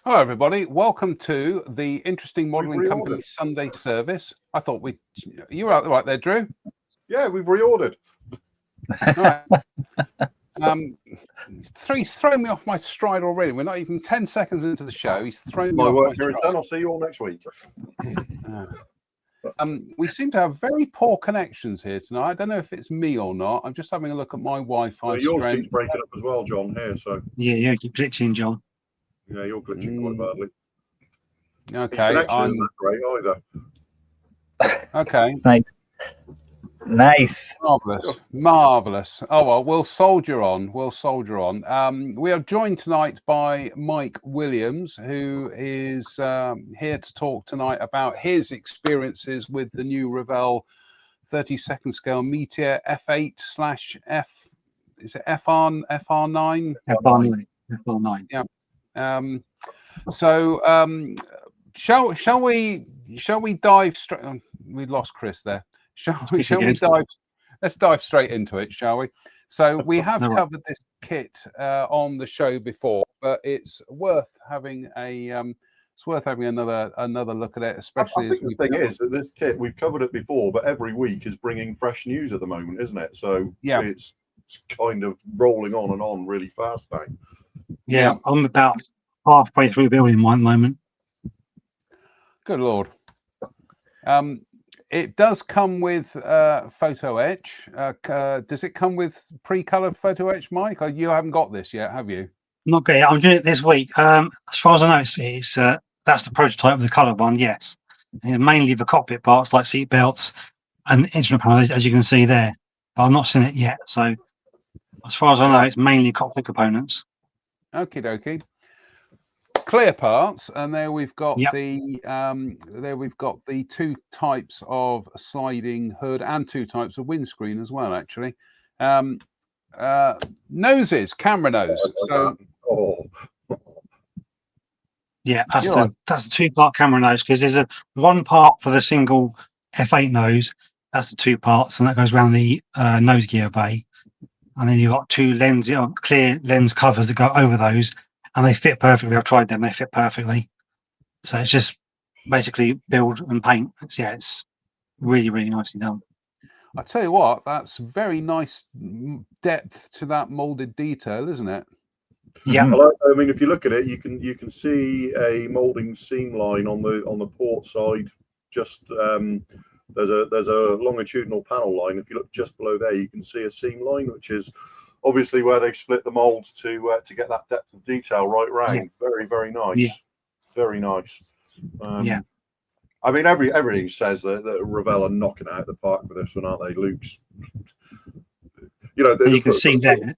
Hello, everybody. Welcome to the Interesting Modelling Company Sunday service. I thought you were right there, Drew. Yeah, we've reordered. All right. He's thrown me off my stride already. We're not even 10 seconds into the show. He's thrown me off my stride. Is done. I'll see you all next week. We seem to have very poor connections here tonight. I don't know if it's me or not. I'm just having a look at my Wi-Fi. Well, yours keeps breaking up as well, John. Here, so yeah, keep glitching, John. Yeah, you're glitching quite badly. Okay, isn't that great either. Okay, thanks. Nice, marvelous. Oh well, we'll soldier on. We are joined tonight by Mike Williams, who is here to talk tonight about his experiences with the new Revell 32nd scale Meteor F8/F. Is it FR9? FR9. Yeah. Shall we dive straight? We lost Chris there. Shall we dive? Let's dive straight into it, shall we? So we have covered this kit on the show before, but it's worth having another look at it, especially. I think the thing is that this kit, we've covered it before, but every week is bringing fresh news at the moment, isn't it? So yeah, it's kind of rolling on and on really fast now. Yeah, I'm about halfway through building mine at the moment. Good Lord. It does come with photo etch. Does it come with pre-colored photo etch, Mike? You haven't got this yet, have you? Not good. I'm doing it this week. As far as I know, it's that's the prototype of the colored one. Yes, and mainly the cockpit parts like seat belts and instrument panels, as you can see there. But I've not seen it yet. So as far as I know, it's mainly cockpit components. Okie dokie. Clear parts, and there we've got the two types of sliding hood and two types of windscreen as well, actually. Noses, camera nose. Yeah, that's the two-part camera nose, because there's one part for the single F8 nose. That's the two parts, and that goes around the nose gear bay. And then you've got two clear lens covers that go over those, and they fit perfectly. I've tried them; they fit perfectly. So it's just basically build and paint. It's really, really nicely done. I tell you what, that's very nice depth to that molded detail, isn't it? Yeah. I mean, if you look at it, you can see a molding seam line on the port side. Just there's a longitudinal panel line. If you look just below there, you can see a seam line, which is obviously where they split the molds to get that depth of detail right round. Yeah. Very, very nice. Yeah. Very nice. Yeah. I mean, everything says that Revell are knocking it out of the park with this one, aren't they, Luke's? You can see there.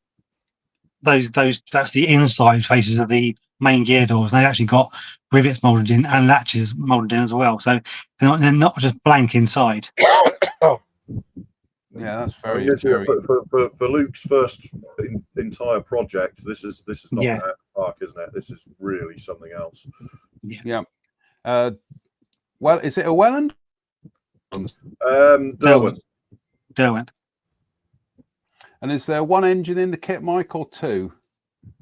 That's the inside faces of the main gear doors. They actually got rivets molded in and latches molded in as well. So they're not just blank inside. Yeah, that's very. For Luke's first entire project, this is not out of the park, isn't it? This is really something else. Yeah. Well, is it a Welland? Derwent. And is there one engine in the kit, Mike, or two?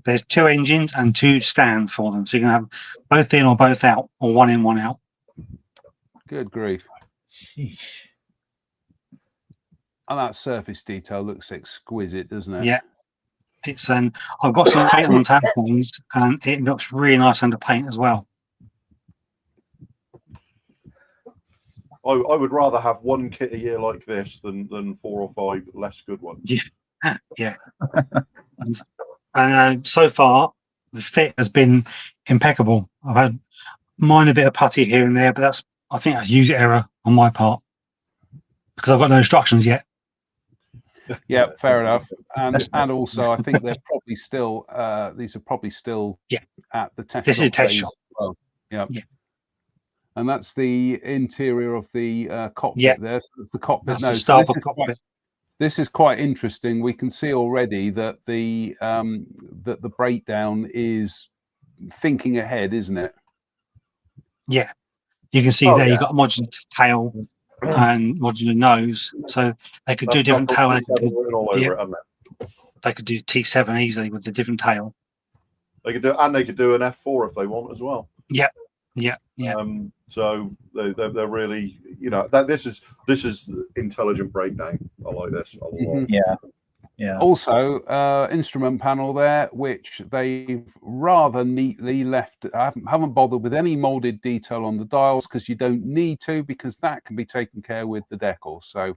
There's two engines and two stands for them, so you can have both in or both out, or one in, one out. Good grief! Sheesh. And that surface detail looks exquisite, doesn't it? Yeah. It's I've got some paint on tab things, and it looks really nice under paint as well. I would rather have one kit a year like this than 4 or 5 less good ones. Yeah. And so far, the fit has been impeccable. I've had minor bit of putty here and there, but I think that's user error on my part, because I've got no instructions yet. Yeah, fair enough. And also, I think they're probably still these are probably still at the test This is a shop test phase shop. as well. Yeah. Yeah. And that's the interior of the cockpit Yeah. there. So it's the cockpit That's the nose. So starboard cockpit. this is quite interesting. We can see already that the breakdown is thinking ahead, isn't it? Yeah. You can see Oh, there yeah. you've got a modular tail and modular nose. So they could do different tail. They could do, all over it, haven't they could do T7 easily with the different tail. they could do, and they could do an F4 if they want as well. Yeah. Yeah. So they're really, you know, that this is intelligent breakdown. I like this a lot. Yeah. Also, instrument panel there, which they've rather neatly left. I haven't bothered with any molded detail on the dials because you don't need to, because that can be taken care with the decal. So,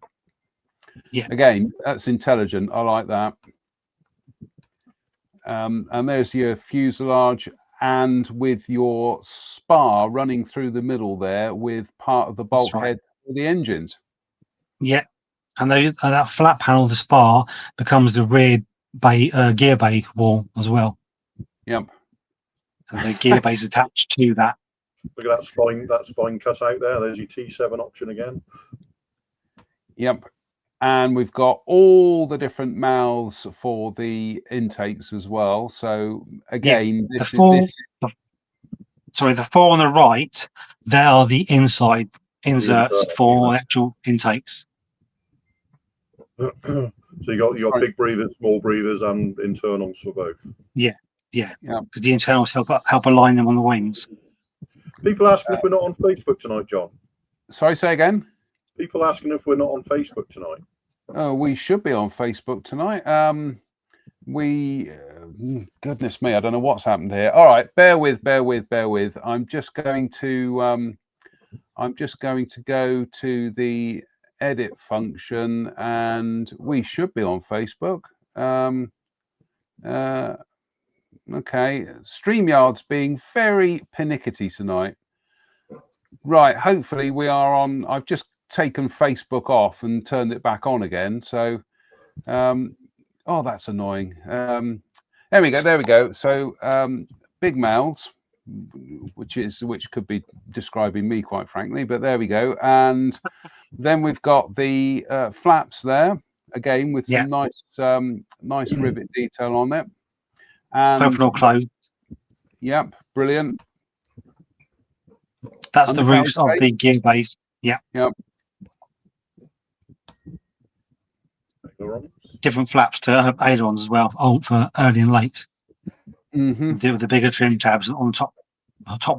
again, that's intelligent. I like that. And there's your fuselage, and with your spar running through the middle there, with part of the bulkhead for the engines. Yeah. And that flat panel, the spar, becomes the rear bay, gear bay wall as well. Yep. So the gear bay is attached to that. Look at that spine cut out there. There's your T7 option again. Yep. And we've got all the different mouths for the intakes as well. So again, the four on the right, they are the inside inserts for actual intakes. So you got big breathers, small breathers, and internals for both. Yeah. Because the internals help align them on the wings. People asking if we're not on Facebook tonight, John. Sorry, say again. People asking if we're not on Facebook tonight. Oh, we should be on Facebook tonight. Goodness me, I don't know what's happened here. All right, bear with. I'm just going to go to the edit function, and we should be on Facebook. Okay, StreamYard's being very pernickety tonight. Right, hopefully we are on. I've just taken Facebook off and turned it back on again. So, oh, that's annoying. There we go. So, big mouths, which could be describing me, quite frankly, but there we go. And then we've got the flaps there again with some nice rivet detail on it. And open or close. Yep, brilliant. That's the roofs of the gear bays. Yeah. Yep. Different flaps to ailerons as well, for early and late. With the bigger trim tabs on top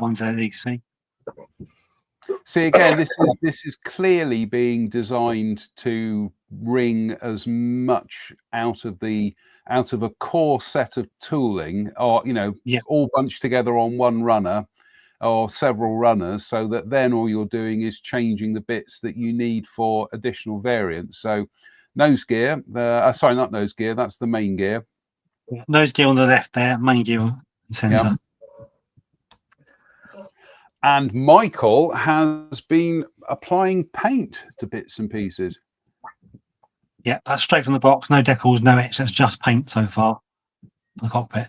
ones there, you can see. See, again, this is clearly being designed to wring as much out of a core set of tooling, or all bunched together on one runner or several runners, so that then all you're doing is changing the bits that you need for additional variants. So nose gear, sorry, not nose gear, that's the main gear. Nose gear on the left there, main gear in the centre. Yep. And Michael has been applying paint to bits and pieces. Yeah, that's straight from the box. No decals, no etch. That's just paint so far for the cockpit.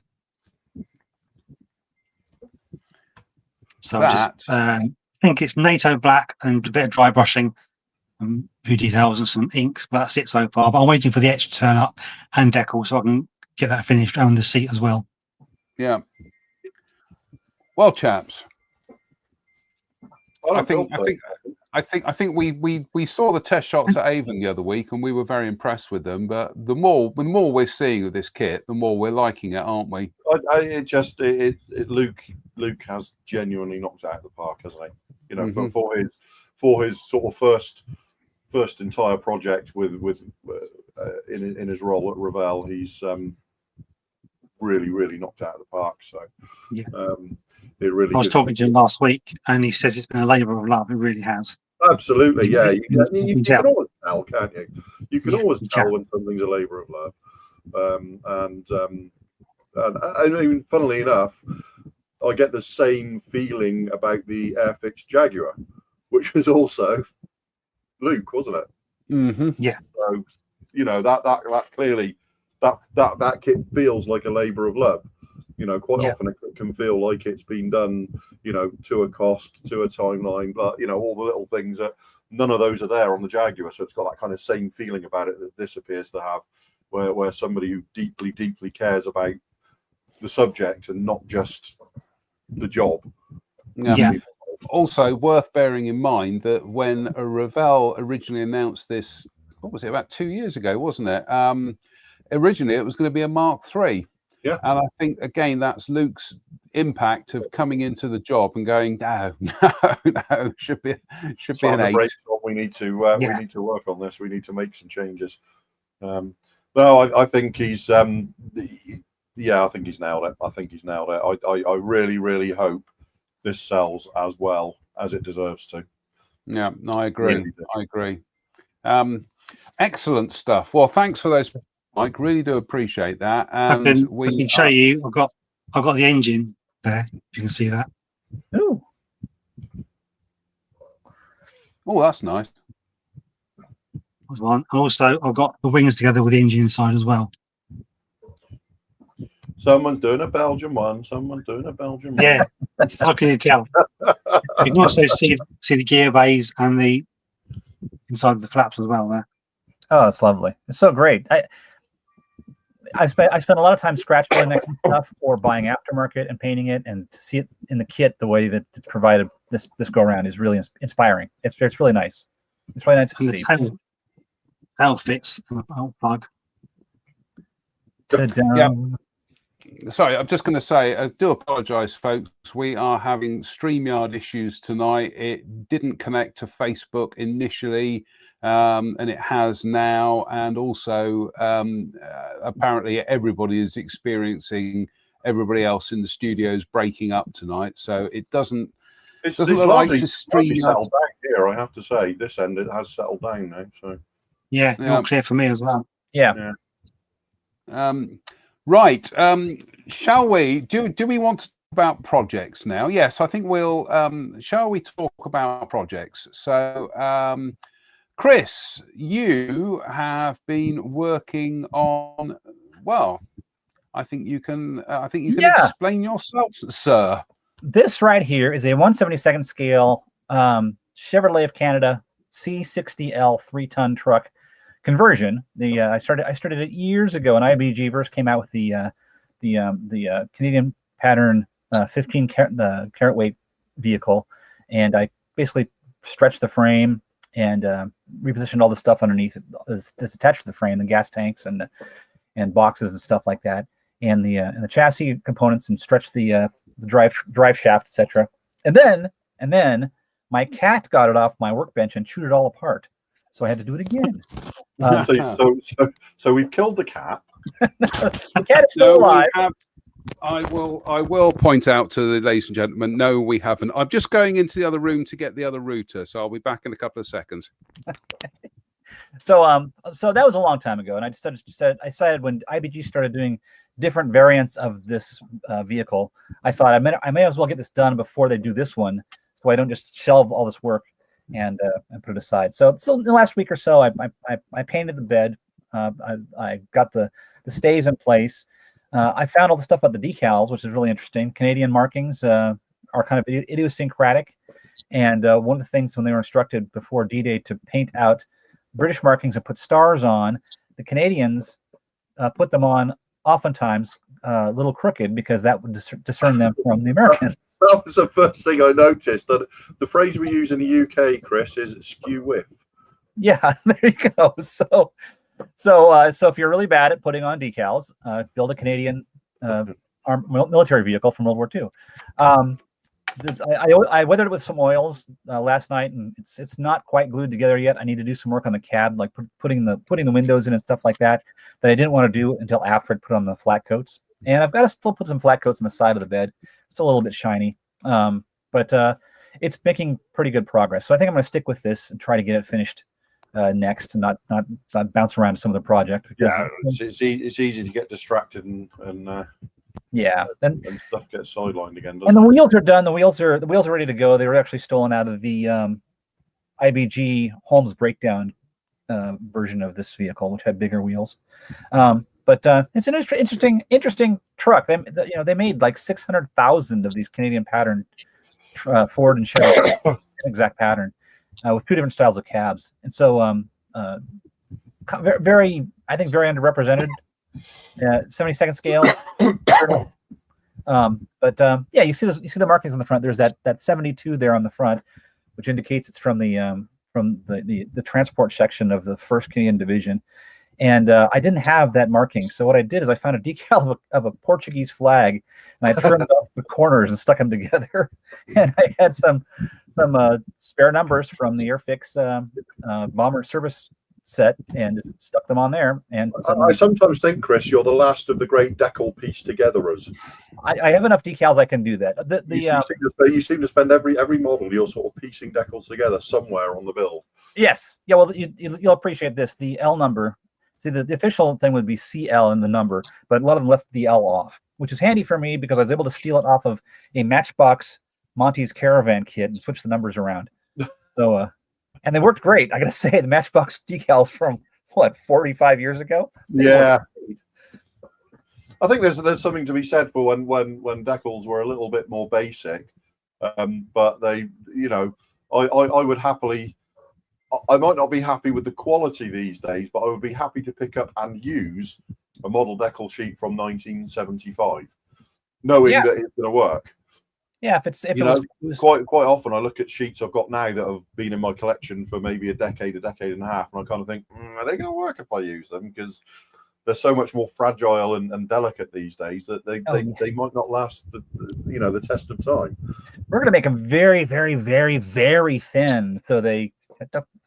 So I think it's NATO black and a bit of dry brushing, a few details and some inks, but that's it so far. But I'm waiting for the etch to turn up and decal so I can get that finished on the seat as well. Yeah. Well, chaps, I think we saw the test shots at Avon the other week, and we were very impressed with them. But the more we're seeing of this kit, the more we're liking it, aren't we? Luke has genuinely knocked it out of the park, hasn't he? You know, for his sort of first entire project with in his role at Revell, he's really knocked it out of the park. So it really. I was talking to him last week, and he says it's been a labour of love. It really has. Absolutely, yeah. You can always tell, can't you? You can always tell when something's a labour of love. And I mean, funnily enough, I get the same feeling about the Airfix Jaguar, which was also Luke, wasn't it? Mm-hmm. Yeah. So, you know, that clearly that kit feels like a labour of love. You know, quite often it can feel like it's been done, you know, to a cost, to a timeline, but, you know, all the little things that none of those are there on the Jaguar. So it's got that kind of same feeling about it that this appears to have, where somebody who deeply, deeply cares about the subject and not just the job. Yeah. Also worth bearing in mind that when Revell originally announced this, what was it, about 2 years ago, wasn't it? Originally it was going to be a Mark III. Yeah. And I think again that's Luke's impact of coming into the job and going, no, should be an 8. We need to work on this. We need to make some changes. No, I think he's I think he's nailed it. I really, really hope this sells as well as it deserves to. Yeah, no, I agree. I agree. Excellent stuff. Well, thanks for those, Mike. Really do appreciate that. And I can show you. I've got the engine there. If you can see that. Ooh. Oh, that's nice. One. Also, I've got the wings together with the engine inside as well. Someone's doing a Belgian one. Someone's doing a Belgian one. Yeah. How can you tell? You can also see the gear bays and the inside of the flaps as well there. Oh, that's lovely. It's so great. I spent a lot of time scratch building that kind of stuff or buying aftermarket and painting it, and to see it in the kit the way that it's provided this go around is really inspiring. It's really nice. It's really nice to see. The tail fits and the whole plug. Yeah. Sorry, I'm just going to say, I do apologise, folks. We are having StreamYard issues tonight. It didn't connect to Facebook initially, and it has now. And also, apparently, everybody is experiencing everybody else in the studios breaking up tonight. So it doesn't. It's look like largely settled down here, I have to say. This end, it has settled down now. So yeah, all clear for me as well. Yeah. Right. Shall we? Do we want to talk about projects now? Yes, I think we'll. Shall we talk about projects? So, Chris, you have been working on. Well, I think you can. Explain yourself, sir. This right here is a 1/72nd scale Chevrolet of Canada C60L 3-ton truck conversion. I started it years ago, and IBG first came out with the Canadian pattern 15 carat weight vehicle, and I basically stretched the frame and repositioned all the stuff underneath that's attached to the frame, the gas tanks and boxes and stuff like that, and the chassis components, and stretched the drive shaft, etc. And then my cat got it off my workbench and chewed it all apart. So I had to do it again. So we've killed the cat. The cat is still alive. I will point out to the ladies and gentlemen, no, we haven't. I'm just going into the other room to get the other router, so I'll be back in a couple of seconds. So that was a long time ago, and I decided when IBG started doing different variants of this vehicle, I thought I may as well get this done before they do this one, so I don't just shelve all this work and put it aside. So in the last week or so, I painted the bed. I got the stays in place. I found all the stuff about the decals, which is really interesting. Canadian markings are kind of idiosyncratic, and one of the things when they were instructed before D-Day to paint out British markings and put stars on, the Canadians put them on oftentimes a little crooked, because that would discern them from the Americans. That was the first thing I noticed. That the phrase we use in the UK, Chris, is skew whiff. Yeah, there you go. So if you're really bad at putting on decals, build a Canadian military vehicle from World War II. I weathered it with some oils last night, and it's not quite glued together yet. I need to do some work on the cab, like putting the windows in and stuff like that I didn't want to do until after I'd put on the flat coats. And I've got to still put some flat coats on the side of the bed. It's still a little bit shiny, but it's making pretty good progress. So I think I'm going to stick with this and try to get it finished next, and not bounce around to some other project. Yeah, it's easy to get distracted and stuff gets sidelined again. And the wheels are done. The wheels are ready to go. They were actually stolen out of the IBG Holmes breakdown version of this vehicle, which had bigger wheels. But it's an interesting truck. They made like 600,000 of these Canadian pattern Ford and Chevy exact pattern with two different styles of cabs, and so very I think very underrepresented. 72nd scale. Yeah, you see the markings on the front. There's that 72 there on the front, which indicates it's from the transport section of the 1st Canadian Division. And I didn't have that marking, so what I did is I found a decal of a Portuguese flag, and I trimmed off the corners and stuck them together. And I had some spare numbers from the Airfix bomber service set and just stuck them on there. And I sometimes think, Chris, you're the last of the great decal piece togetherers. I have enough decals I can do that. You seem to spend every model you're sort of piecing decals together somewhere on the build. Yes, yeah. Well, you'll appreciate this. The L number. See, the official thing would be CL in the number, but a lot of them left the L off, which is handy for me because I was able to steal it off of a Matchbox Monty's Caravan kit and switch the numbers around. So, and they worked great. I got to say, the Matchbox decals from, 45 years ago? Yeah. I think there's something to be said for when decals were a little bit more basic, but they, I would happily. I might not be happy with the quality these days, but I would be happy to pick up and use a model decal sheet from 1975, knowing that it's going to work. Yeah, if it was quite often I look at sheets I've got now that have been in my collection for maybe a decade and a half, and I kind of think, are they going to work if I use them? Because they're so much more fragile and delicate these days that they might not last the test of time. We're going to make them very, very, very, very thin, so they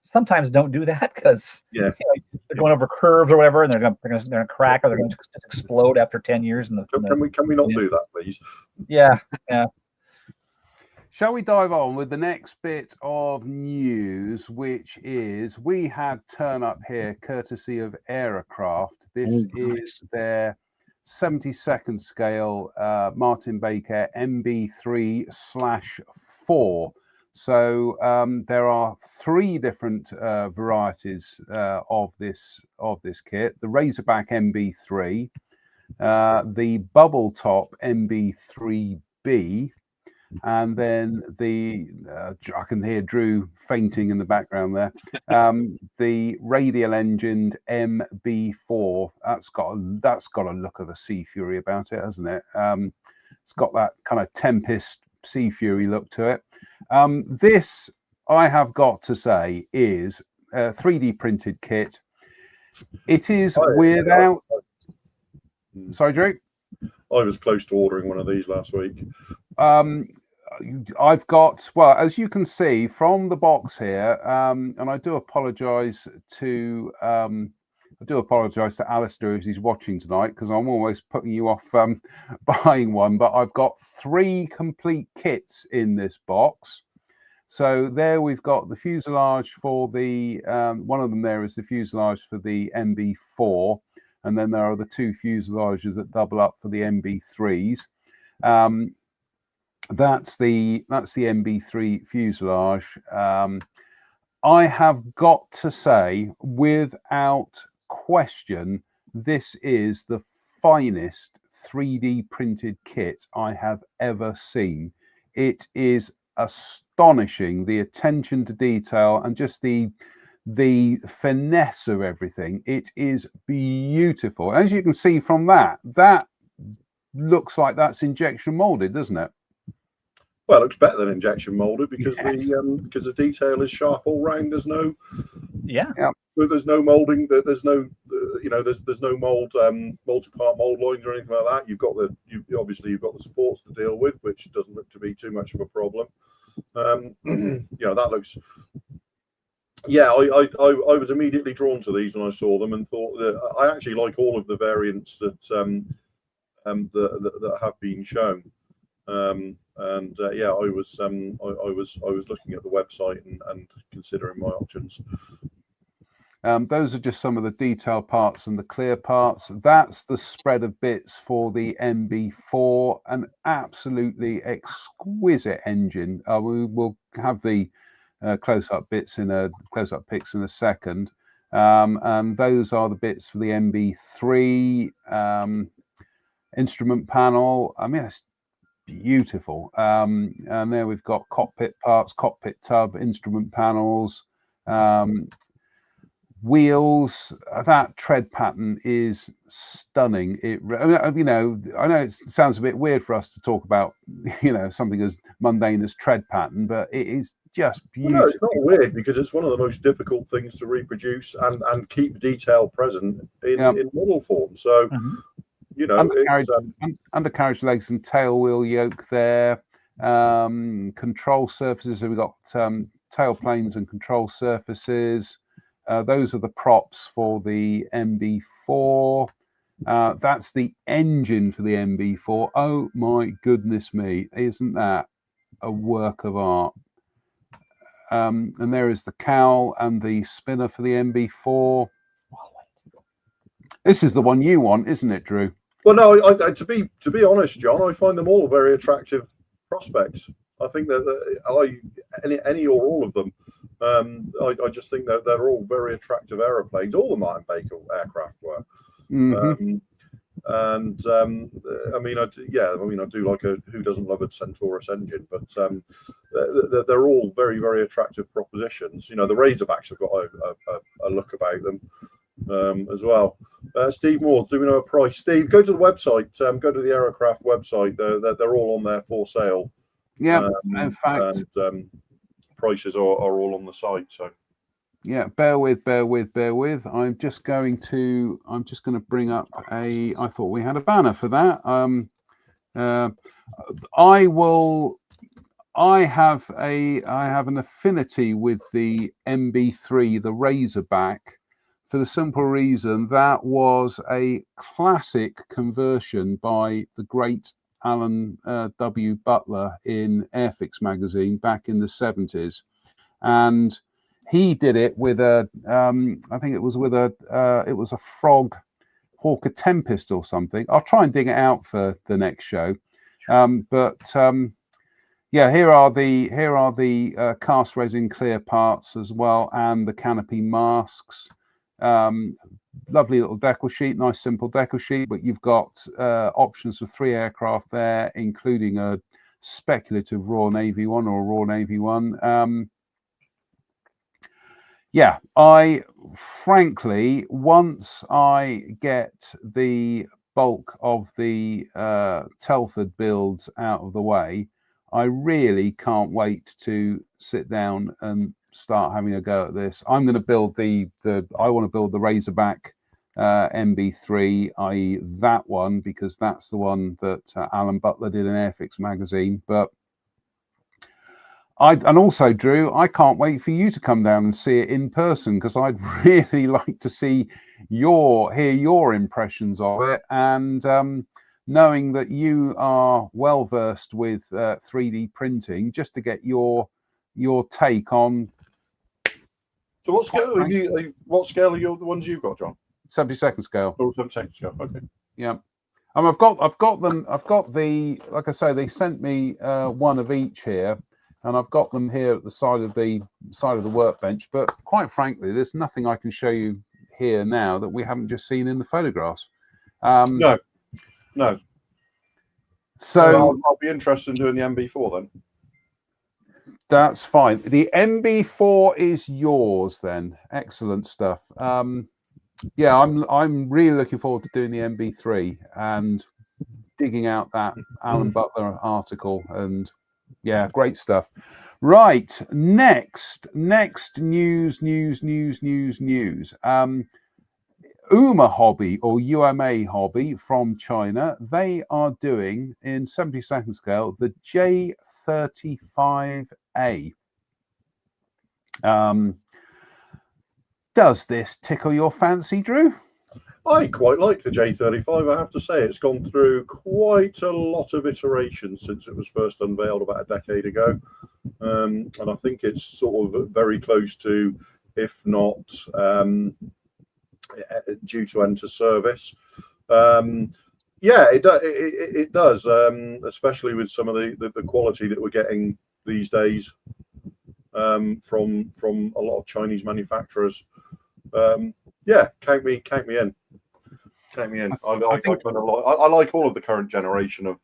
sometimes don't do that because they're going over curves or whatever, and they're going to crack or they're going to explode after 10 years. Can we not do that, please? Yeah. Shall we dive on with the next bit of news, which is we had turn up here courtesy of Aerocraft. This is their 72nd scale Martin-Baker MB3/4. So there are 3 different varieties of this kit: the Razorback MB3, the Bubble Top MB3B, and then I can hear Drew fainting in the background there. The radial engined MB4. That's got a look of a Sea Fury about it, hasn't it? It's got that kind of Tempest Sea Fury look to it. This, I have got to say, is a 3D printed kit. It is without. Sorry, Drew. I was close to ordering one of these last week. I've got, well, as you can see from the box here, and I do apologise to Alistair if he's watching tonight, because I'm almost putting you off buying one. But I've got 3 complete kits in this box. So there we've got the fuselage for the one of them. There is the fuselage for the MB4, and then there are the 2 fuselages that double up for the MB3s. That's the MB3 fuselage. I have got to say, without question, this is the finest 3D printed kit I have ever seen. It is astonishing, the attention to detail and just the finesse of everything. It is beautiful. As you can see from that looks like that's injection molded, doesn't it? Well, it looks better than injection molded because the detail is sharp all round. There's no molding. There's no there's no mold multi-part mold lines or anything like that. You've got the supports to deal with, which doesn't look to be too much of a problem. That looks. Yeah, I was immediately drawn to these when I saw them and thought that I actually like all of the variants that that have been shown. I was looking at the website and considering my options. Those are just some of the detail parts and the clear parts. That's the spread of bits for the MB4, an absolutely exquisite engine. We will have the close-up pics in a second. And those are the bits for the MB3 instrument panel. I mean, it's beautiful. And there we've got cockpit parts, cockpit tub, instrument panels, wheels. That tread pattern is stunning. I know it sounds a bit weird for us to talk about, something as mundane as tread pattern, but it is just beautiful. Well, no, it's not weird because it's one of the most difficult things to reproduce and keep detail present in model form. So, undercarriage legs and tail wheel yoke there. Control surfaces. So we've got tail planes and control surfaces. Those are the props for the MB4. That's the engine for the MB4. Oh my goodness me, isn't that a work of art? And there is the cowl and the spinner for the MB4. This is the one you want, isn't it, Drew? Well, no, to be honest, John, I find them all very attractive prospects. I think that any or all of them. I just think that they're all very attractive aeroplanes. All the Martin-Baker aircraft were. Mm-hmm. I do like who doesn't love a Centaurus engine, but they're all very, very attractive propositions. The Razorbacks have got a look about them as well. Steve Moore, do we know a price? Steve, go to the website. Go to the Aerocraft website. They're all on there for sale. Yeah, in fact, and prices are all on the site. So yeah, bear with. I'm just going to bring up I thought we had a banner for that. I have an affinity with the MB3, the Razorback, for the simple reason that was a classic conversion by the great Alan W. Butler in Airfix magazine back in the 70s, and he did it with I think it was a Frog Hawker Tempest or something. I'll try and dig it out for the next show. Here are the cast resin clear parts as well, and the canopy masks. Lovely little decal sheet, nice simple decal sheet, but you've got options for 3 aircraft there, including a speculative Royal Navy one or a Royal Navy one. I frankly, once I get the bulk of the Telford builds out of the way, I really can't wait to sit down and start having a go at this. I'm going to build I want to build the Razorback MB3, i.e. that one, because that's the one that Alan Butler did in Airfix magazine. But and also, Drew, I can't wait for you to come down and see it in person, because I'd really like to hear your impressions of it, and knowing that you are well versed with 3D printing, just to get your take on. So what scale are the ones you've got, John? 72nd scale. Oh, 72nd scale. Okay. Yeah. I've got them. I've got like I say, they sent me one of each here, and I've got them here at the side of the workbench. But quite frankly, there's nothing I can show you here now that we haven't just seen in the photographs. No. So I'll be interested in doing the MB4 then. That's fine. The MB4 is yours then. Excellent stuff. I'm really looking forward to doing the MB3 and digging out that Alan Butler article, and great stuff. Right, next news. UMA Hobby or UMA Hobby from China, they are doing in 72nd scale the J35A. Does this tickle your fancy, Drew? I quite like the J35. I have to say, it's gone through quite a lot of iterations since it was first unveiled about a decade ago, and I think it's sort of very close to, if not due to enter service. It does, especially with some of the quality that we're getting these days from a lot of Chinese manufacturers. Yeah, count me in. Count me in. I like all of the current generation of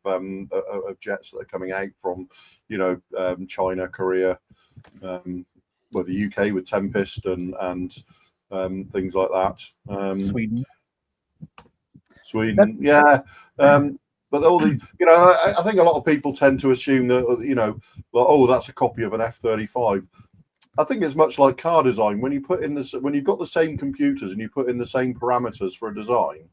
jets that are coming out from, China, Korea, the UK with Tempest and things like that. Sweden, yeah. But all the, I think a lot of people tend to assume that, oh, that's a copy of an F-35. I think it's much like car design. When you put in this, when you've got the same computers and you put in the same parameters for a design,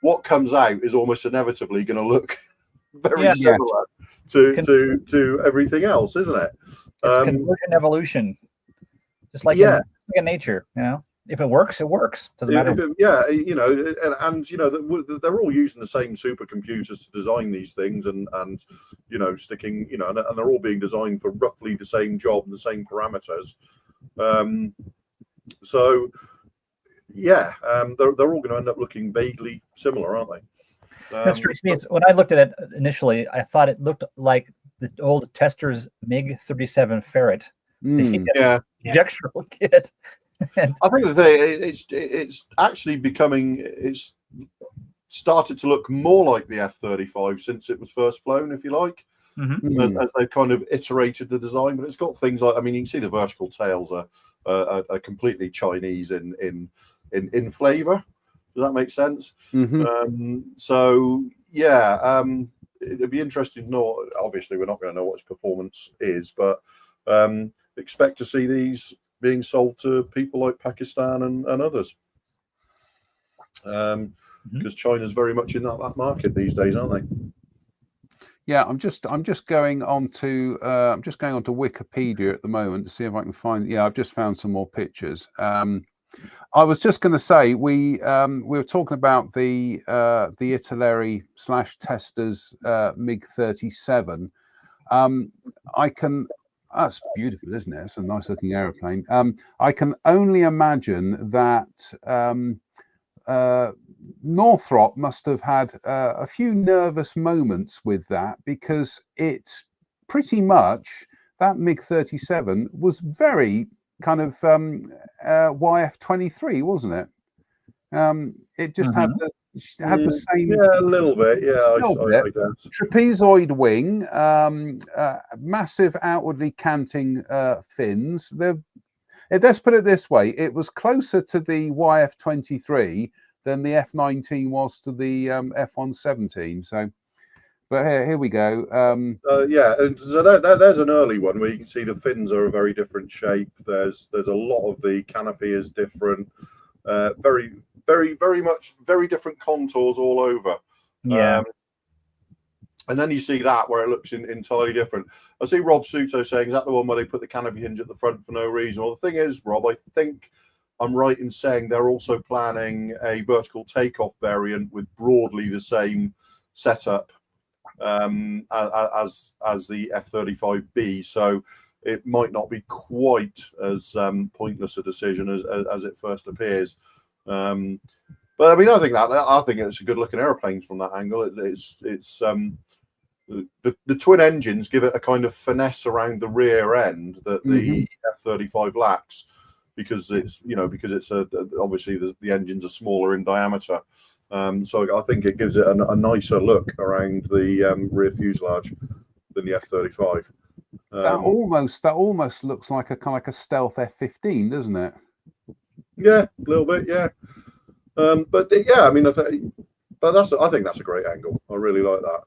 what comes out is almost inevitably going to look very similar to everything else, isn't it? It's convergent evolution, just like in nature. If it works, it works. Doesn't matter. They're all using the same supercomputers to design these things, and sticking, and they're all being designed for roughly the same job and the same parameters. They're all going to end up looking vaguely similar, aren't they? That strikes me. When I looked at it initially, I thought it looked like the old Tester's MiG-37 Ferret. Injectional kit. I think that it's actually it's started to look more like the F-35 since it was first flown, if you like, as they've kind of iterated the design. But it's got things like, you can see the vertical tails are completely Chinese in flavor. Does that make sense? It'd be interesting to know. Obviously, we're not going to know what its performance is, but expect to see these being sold to people like Pakistan and others, because China's very much in that market these days, aren't they? Yeah, I'm just going on to Wikipedia at the moment to see if I can find. Yeah, I've just found some more pictures. I was just going to say we were talking about the Italeri / Testers MiG-37. That's beautiful, isn't it? It's a nice looking aeroplane. I can only imagine that Northrop must have had a few nervous moments with that, because it pretty much, that MiG-37 was very kind of YF-23, wasn't it? It just had the same, a little bit, I guess. Trapezoid wing, massive outwardly canting fins. Let's put it this way: it was closer to the YF-23 than the F-19 was to the F-117. So, but here we go. And so there's an early one where you can see the fins are a very different shape. There's a lot of the canopy is different. Very much very different contours all over. And then you see that where it looks entirely different. I see Rob Suto saying, is that the one where they put the canopy hinge at the front for no reason? Well, the thing is, Rob, I think I'm right in saying they're also planning a vertical takeoff variant with broadly the same setup as the F-35B. So it might not be quite as pointless a decision as it first appears. But I think it's a good looking airplane from that angle. It's the twin engines give it a kind of finesse around the rear end that the F-35 lacks, because it's obviously the engines are smaller in diameter. So I think it gives it a nicer look around the rear fuselage than the F-35. That almost looks like a kind of like a stealth F-15, doesn't it? Yeah, a little bit, yeah. But yeah, I think that's a great angle. I really like that.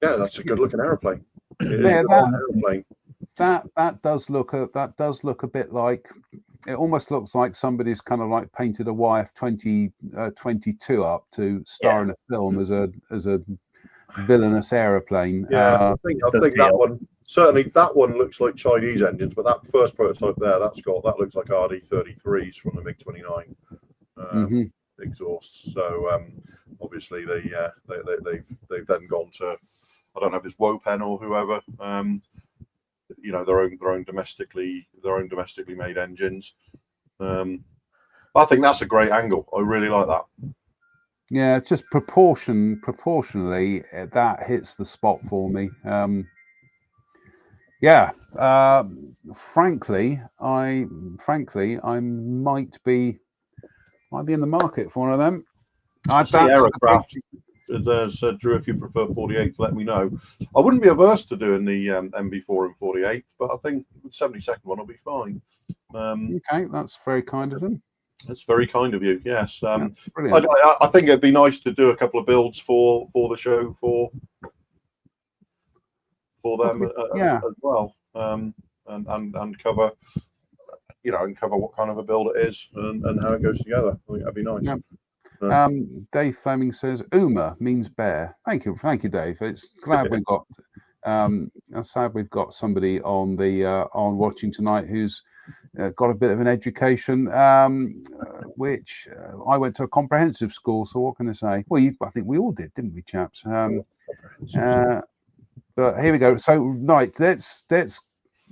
That's a good looking airplane. That does look a bit like, it almost looks like somebody's kind of like painted a YF-22 up to star in a film as a villainous aeroplane. I think that one. Certainly, that one looks like Chinese engines, but that first prototype there, that looks like RD-33s from the MiG-29 exhausts. So obviously, they've then gone to, I don't know if it's Wopen or whoever, their own domestically made engines. I think that's a great angle. I really like that. Yeah, it's just proportionally that hits the spot for me. Yeah. Frankly, I might be in the market for one of them. I see Aerocraft. There's Drew, if you prefer 48, let me know. I wouldn't be averse to doing the MB4 and 48, but I think the 72nd one will be fine. Okay, that's very kind of them. That's very kind of you. Yes, Yeah, brilliant. I think it'd be nice to do a couple of builds for the show for them as well, and cover, and cover what kind of a build it is and how it goes together. I think that'd be nice. Yeah. Dave Fleming says Uma means bear. Thank you, Dave. It's glad we've got. I'm sad we've got somebody on the on watching tonight who's got a bit of an education, which I went to a comprehensive school. So what can I say? Well, I think we all did, didn't we, chaps? But here we go. So right, let's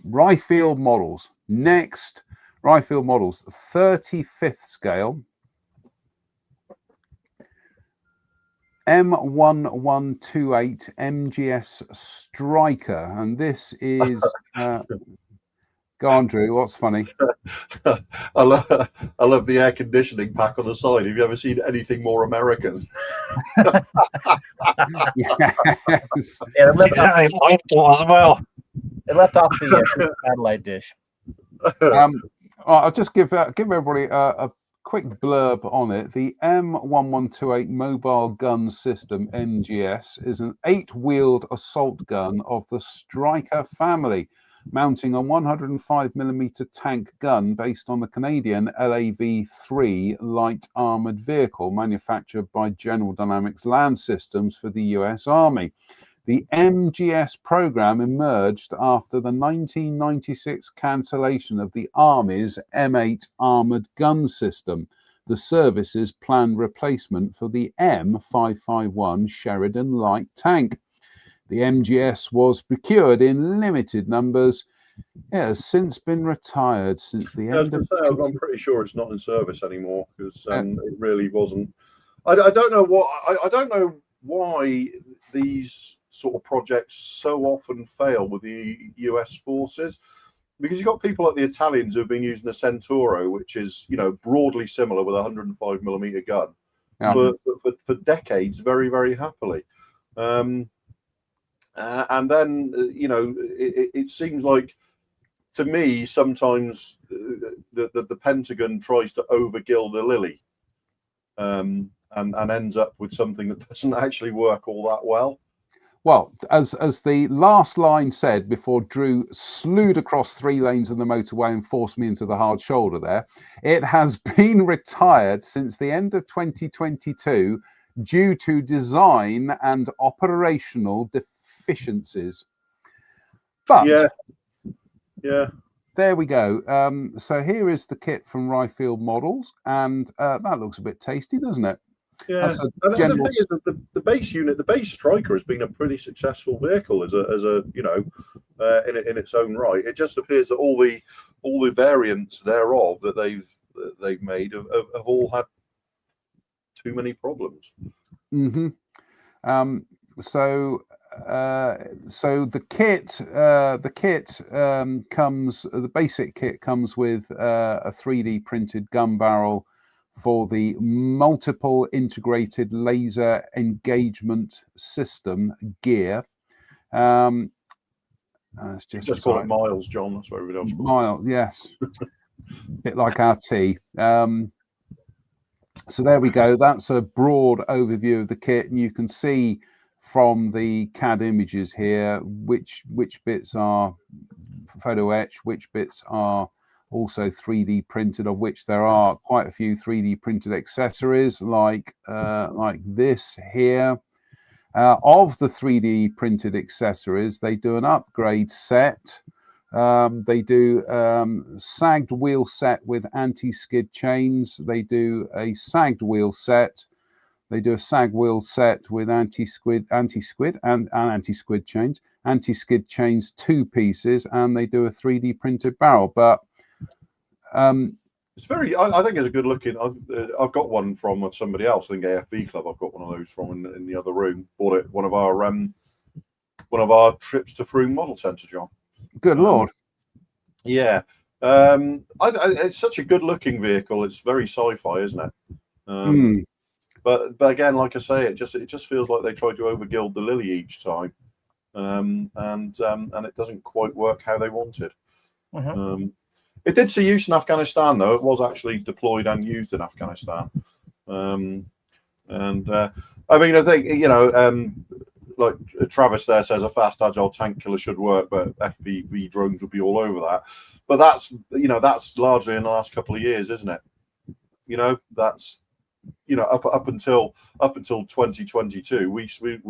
Ryfield models next. Ryfield models, 35th scale. M1128 MGS Stryker, and this is go on, Drew, what's funny? I love the air conditioning pack on the side. Have you ever seen anything more American? Yes. Yeah, as well. It left off the satellite dish. I'll just give everybody a quick blurb on it. The M1128 Mobile Gun System, MGS, is an 8-wheeled assault gun of the Stryker family, mounting a 105mm tank gun based on the Canadian LAV-3 light armored vehicle manufactured by General Dynamics Land Systems for the US Army. The MGS program emerged after the 1996 cancellation of the Army's M8 armoured gun system, the service's planned replacement for the M551 Sheridan light tank. The MGS was procured in limited numbers. It has since been retired since the end of. I'm pretty sure it's not in service anymore because it really wasn't. I don't know what. I don't know why these sort of projects so often fail with the US forces, because you've got people like the Italians who've been using the Centauro, which is broadly similar with a 105mm gun for decades, very, very happily. And then it seems like, to me, sometimes the Pentagon tries to overgild a lily and ends up with something that doesn't actually work all that well. Well, as the last line said before Drew slewed across 3 lanes of the motorway and forced me into the hard shoulder there, it has been retired since the end of 2022 due to design and operational deficiencies. But yeah, there we go. So here is the kit from Ryfield Models, and that looks a bit tasty, doesn't it? Yeah, and the thing is that the base unit, the base Stryker, has been a pretty successful vehicle as a in its own right. It just appears that all the variants thereof that they've made have all had too many problems. Mm-hmm. So the kit comes. The basic kit comes with a 3D printed gun barrel for the multiple integrated laser engagement system gear. It's just call it Miles, John. That's what everybody else calls it. Miles, yes. Bit like our tea. So there we go. That's a broad overview of the kit, and you can see from the CAD images here which bits are photo etch, which bits are also 3D printed, of which there are quite a few 3D printed accessories like this here. Of the 3D printed accessories, they do an upgrade set. They do sagged wheel set with anti-skid chains. They do a sagged wheel set. They do a sag wheel set with anti-skid chains, anti-skid chains 2 pieces, and they do a 3D printed barrel. But it's very. I think it's a good looking. I've got one from somebody else. I think AFB Club. I've got one of those from in the other room. Bought it one of our trips to Frome Model Centre, John. Good Lord. Yeah. It's such a good-looking vehicle. It's very sci-fi, isn't it? But again, like I say, it just feels like they try to overgild the lily each time, and it doesn't quite work how they wanted. It did see use in Afghanistan, though. It was actually deployed and used in Afghanistan. I mean, I think, like Travis there says, a fast, agile tank killer should work, but FPV drones would be all over that. But that's largely in the last couple of years, isn't it? That's up until 2022, we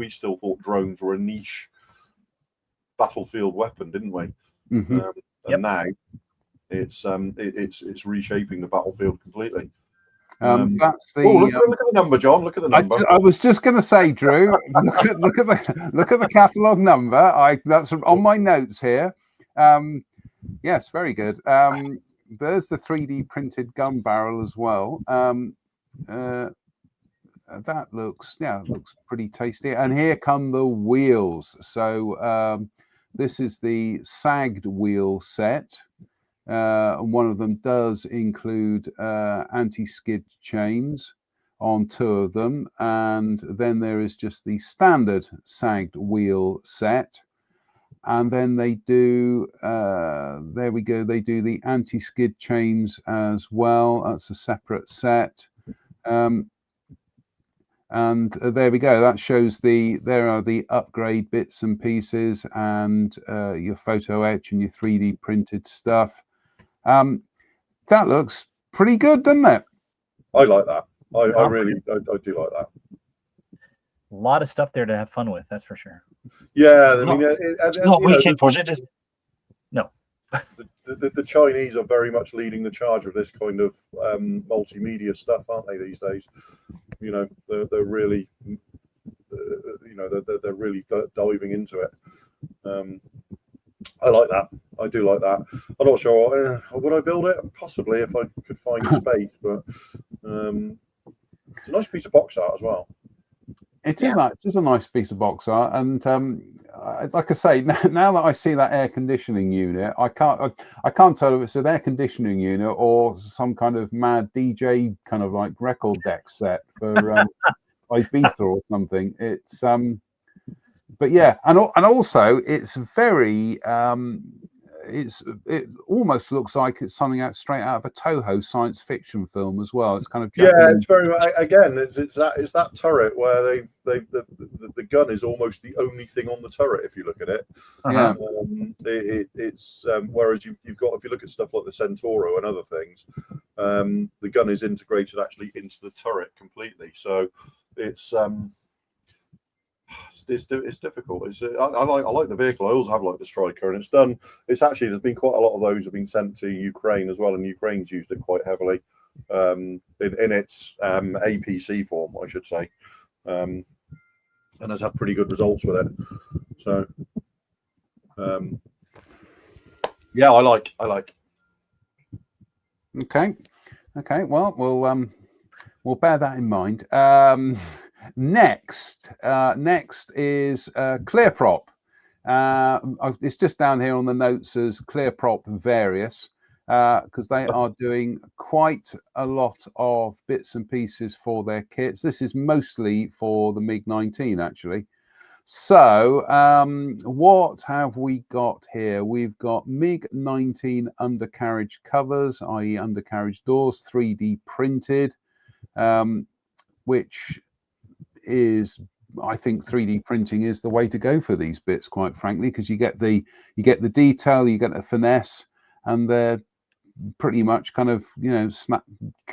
still thought drones were a niche battlefield weapon, didn't we? And now it's reshaping the battlefield completely. That's the look at the number, John. Look at the number. I was just going to say, Drew, look at the catalogue number. That's on my notes here. Yes, very good. There's the 3D printed gun barrel as well. That looks pretty tasty. And here come the wheels. So this is the sagged wheel set. One of them does include anti-skid chains on 2 of them, and then there is just the standard sagged wheel set, and then they do there we go, they do the anti-skid chains as well. That's a separate set, and there we go. That shows there are the upgrade bits and pieces, and your photo etch and your 3D printed stuff. That looks pretty good, doesn't it? I like that. I really do like that. A lot of stuff there to have fun with, that's for sure. Yeah, I mean, it's not a weekend project, is it? No. The Chinese are very much leading the charge of this kind of multimedia stuff, aren't they, these days? They're really, they're really diving into it. I like that. I do like that. I'm not sure. Would I build it? Possibly, if I could find space. But it's a nice piece of box art as well. It is a nice piece of box art, and like I say, now that I see that air conditioning unit, I can't tell if it's an air conditioning unit or some kind of mad DJ kind of like record deck set for Ibiza or something. It's but yeah, and also it's very it almost looks like it's something straight out of a Toho science fiction film as well. It's kind of Japanese. Yeah, it's very again. It's that turret where the gun is almost the only thing on the turret if you look at it. Yeah. It's whereas you've got, if you look at stuff like the Centauro and other things, the gun is integrated actually into the turret completely. So it's difficult. I like the vehicle. I also have liked the Stryker, and there's been quite a lot of those have been sent to Ukraine as well, and Ukraine's used it quite heavily in its APC form, I should say, and has had pretty good results with it. So yeah, I like. Okay. Well, we'll bear that in mind. Next is ClearProp. It's just down here on the notes as ClearProp Various, because they are doing quite a lot of bits and pieces for their kits. This is mostly for the MiG-19, actually. So what have we got here? We've got MiG-19 undercarriage covers, i.e. undercarriage doors, 3D printed, which is, I think 3D printing is the way to go for these bits, quite frankly, because you get the detail, you get the finesse, and they're pretty much kind of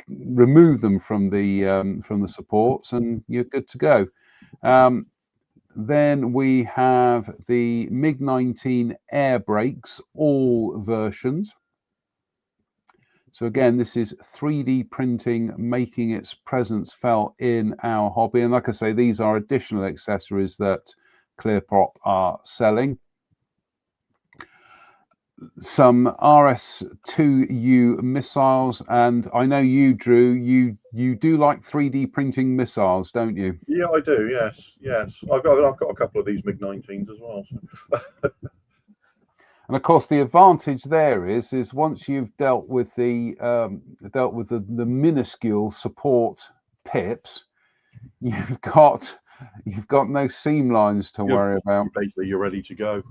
remove them from the supports, and you're good to go. Then we have the MiG-19 air brakes, all versions. So again, this is 3D printing making its presence felt in our hobby. And like I say, these are additional accessories that ClearProp are selling. Some RS-2U missiles, and I know you, Drew, you do like 3D printing missiles, don't you? Yeah, I do. Yes. I've got a couple of these MiG-19s as well. So. And of course, the advantage there is once you've dealt with the minuscule support pips, you've got no seam lines to worry about. Basically, you're ready to go.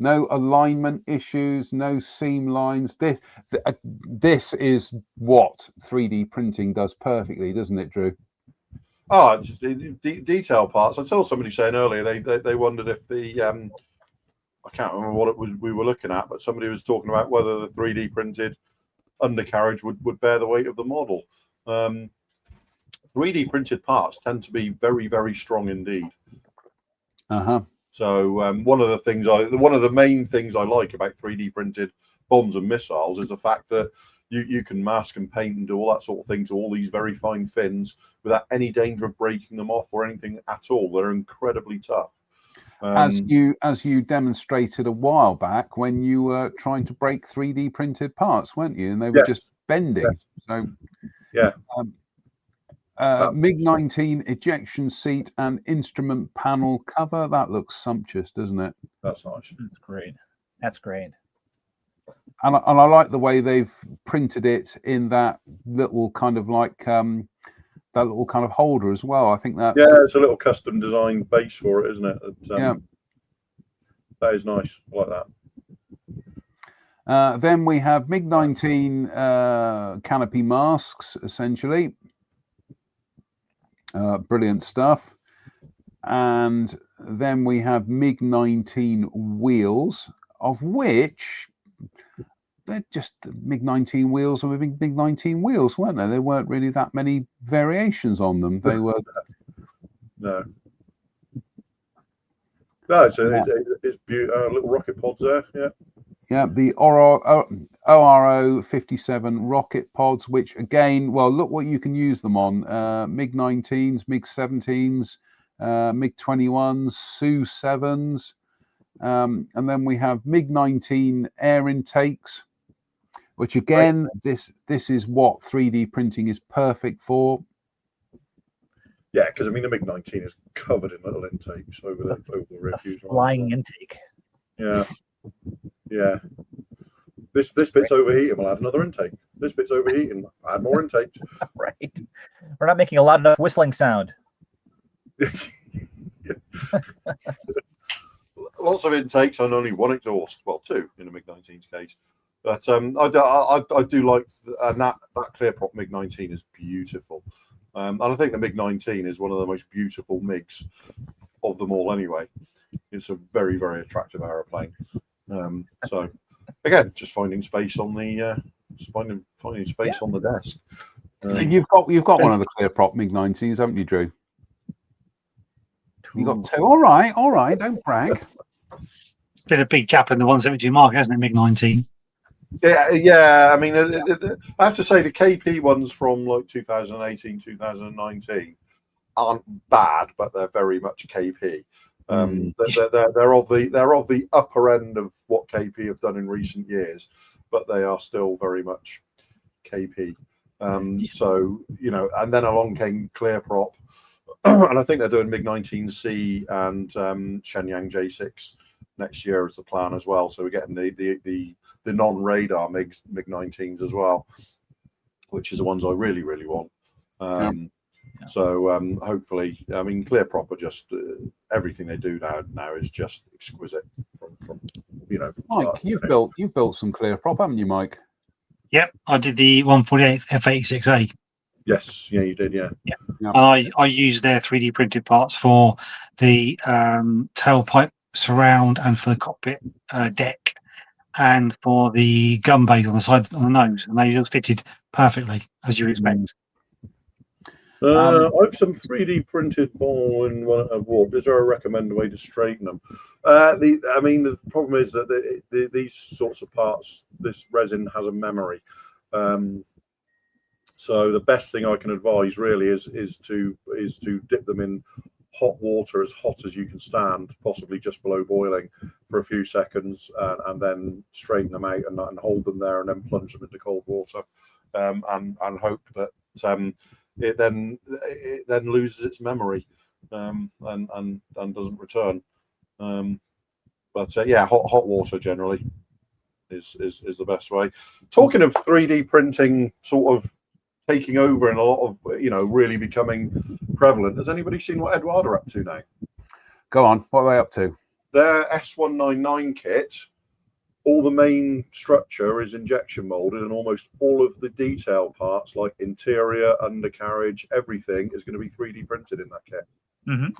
No alignment issues, no seam lines. This is what 3D printing does perfectly, doesn't it, Drew? Oh, it's detail parts. I saw somebody saying earlier they wondered if the I can't remember what it was we were looking at, but somebody was talking about whether the 3D printed undercarriage would bear the weight of the model. 3D printed parts tend to be very, very strong indeed. So one of the main things I like about 3D printed bombs and missiles is the fact that you can mask and paint and do all that sort of thing to all these very fine fins without any danger of breaking them off or anything at all. They're incredibly tough. As you demonstrated a while back when you were trying to break 3D printed parts, weren't you? And they were just bending. So yeah. MiG-19 ejection seat and instrument panel cover. That looks sumptuous, doesn't it? That's nice. That's great. That's great. And I like the way they've printed it in that little kind of holder as well. I think that's it's a little custom design base for it, isn't it? That is nice. I like that. Then we have MiG-19 canopy masks, essentially. Brilliant stuff. And then we have MiG-19 wheels, of which they're just MiG-19 wheels or MiG-19 wheels, weren't they? There weren't really that many variations on them. They were no, it's beautiful. Little rocket pods there. Yeah, the ORO 57 rocket pods, which again, well, look what you can use them on. MiG-19s, MiG-17s, MiG-21s, Su-7s. And then we have MiG-19 air intakes, which again, this is what 3D printing is perfect for. Yeah, because I mean the MiG-19 is covered in little intakes over the reviews. Flying intake. Yeah. This bit's overheating. We'll add another intake. This bit's overheating. Add more intakes. Right. We're not making a lot of whistling sound. Lots of intakes and only one exhaust. Well, two in the MiG-19's case. But I do like that clear prop MiG-19 is beautiful. And I think the MiG-19 is one of the most beautiful MiGs of them all anyway. It's a very, very attractive aeroplane. So again, just finding space on the finding space on the desk. You've got one of the clear prop MiG-19s, haven't you, Drew? You got two. All right, don't brag. It's been a big gap in the 172 market, hasn't it, MiG-19? Yeah. I mean, I have to say the KP ones from like 2018, 2019 aren't bad, but they're very much KP. They're of the upper end of what KP have done in recent years, but they are still very much KP. So and then along came clear prop, and I think they're doing MiG-19C and Shenyang J6 next year as the plan as well. So we're getting the non-radar MiG-19s as well, which is the ones I really, really want. So hopefully, I mean, clear prop are just everything they do now is just exquisite. From Mike, you've built some clear prop, haven't you, Mike? Yep, I did the 148 F86A. Yes, yeah, you did, yeah. And I used their 3D printed parts for the tailpipe surround and for the cockpit deck and for the gun base on the side on the nose, and they just fitted perfectly as you expect. I've some 3D printed ball in one I've warped. Is there a recommended way to straighten them? The problem is that these sorts of parts, this resin has a memory. So the best thing I can advise really is to dip them in hot water, as hot as you can stand, possibly just below boiling, for a few seconds, and then straighten them out and hold them there, and then plunge them into cold water, and hope that it then loses its memory and doesn't return. But yeah, hot water generally is the best way. Talking of 3D printing sort of taking over and a lot of, really becoming prevalent, has anybody seen what Eduard are up to now? Go on, what are they up to? Their S199 kit, all the main structure is injection molded, and almost all of the detail parts like interior, undercarriage, everything is going to be 3D printed in that kit. Mm-hmm.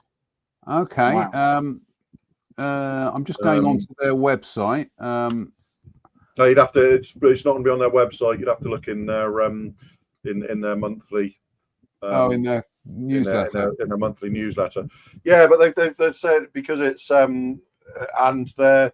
Okay. Wow. I'm just going on to their website. No, you'd have to. It's not going to be on their website. You'd have to look in their in their monthly. In their newsletter. In their monthly newsletter. Yeah, but they've said because it's and they're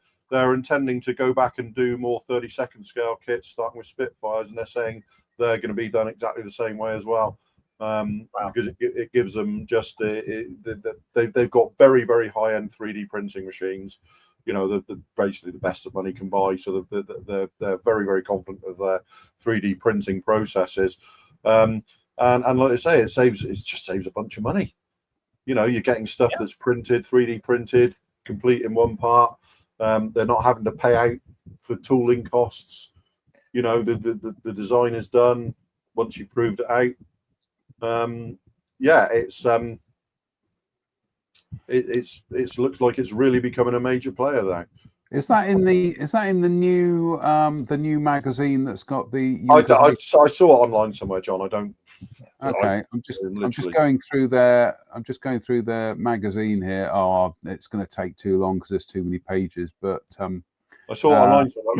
intending to go back and do more 32nd scale kits, starting with Spitfires, and they're saying they're going to be done exactly the same way as well. Because it gives them just they've got very, very high end 3D printing machines. They're basically the best that money can buy. So they're very, very confident of their 3D printing processes. And like I say, it just saves a bunch of money. You're getting stuff that's printed, 3D printed, complete in one part. They're not having to pay out for tooling costs. The design is done once you proved it out. It looks like it's really becoming a major player there. Is that in the new magazine that's got the? I saw it online somewhere, John. I don't. Okay, I'm just going through their magazine here. Oh, it's going to take too long because there's too many pages. But I saw it online somewhere.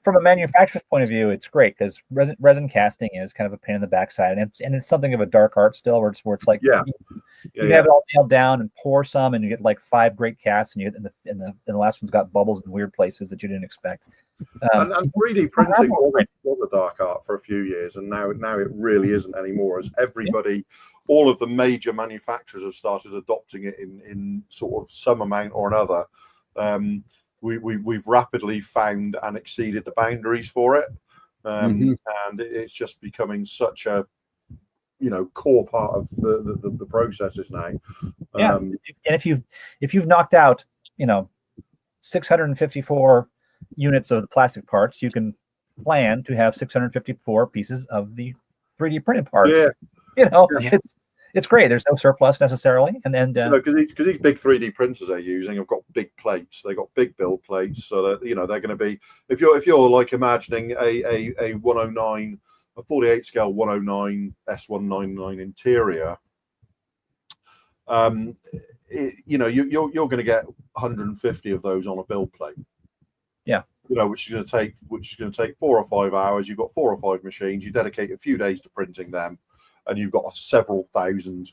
From a manufacturer's point of view, it's great because resin casting is kind of a pain in the backside, and it's something of a dark art still, where it's like you have it all nailed down and pour some, and you get like 5 great casts, and and the last one's got bubbles in weird places that you didn't expect. And 3D printing was a dark art for a few years, and now it really isn't anymore. As everybody, all of the major manufacturers have started adopting it in sort of some amount or another. We've rapidly found and exceeded the boundaries for it, and it's just becoming such a core part of the processes now. And if you've knocked out 654 units of the plastic parts, you can plan to have 654 pieces of the 3D printed parts. It's great. There's no surplus necessarily, and then because these big 3D printers they're using have got big plates. They got big build plates, so that they're going to be. If you're like imagining a 109, a 48 scale 109 S199 interior, you're going to get 150 of those on a build plate. Yeah. Which is going to take 4 or 5 hours. You've got 4 or 5 machines. You dedicate a few days to printing them. And you've got several thousand,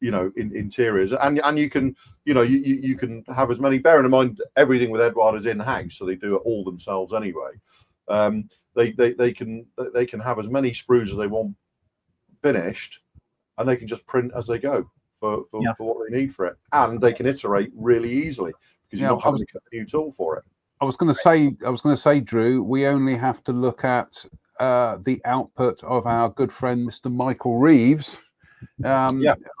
interiors, and you can, you can have as many. Bearing in mind, everything with Eduard is in house, so they do it all themselves anyway. They can have as many sprues as they want finished, and they can just print as they go for what they need for it, and they can iterate really easily because you're not having to cut a new tool for it. I was going to say, Drew, we only have to look at the output of our good friend Mr. Michael Reeves.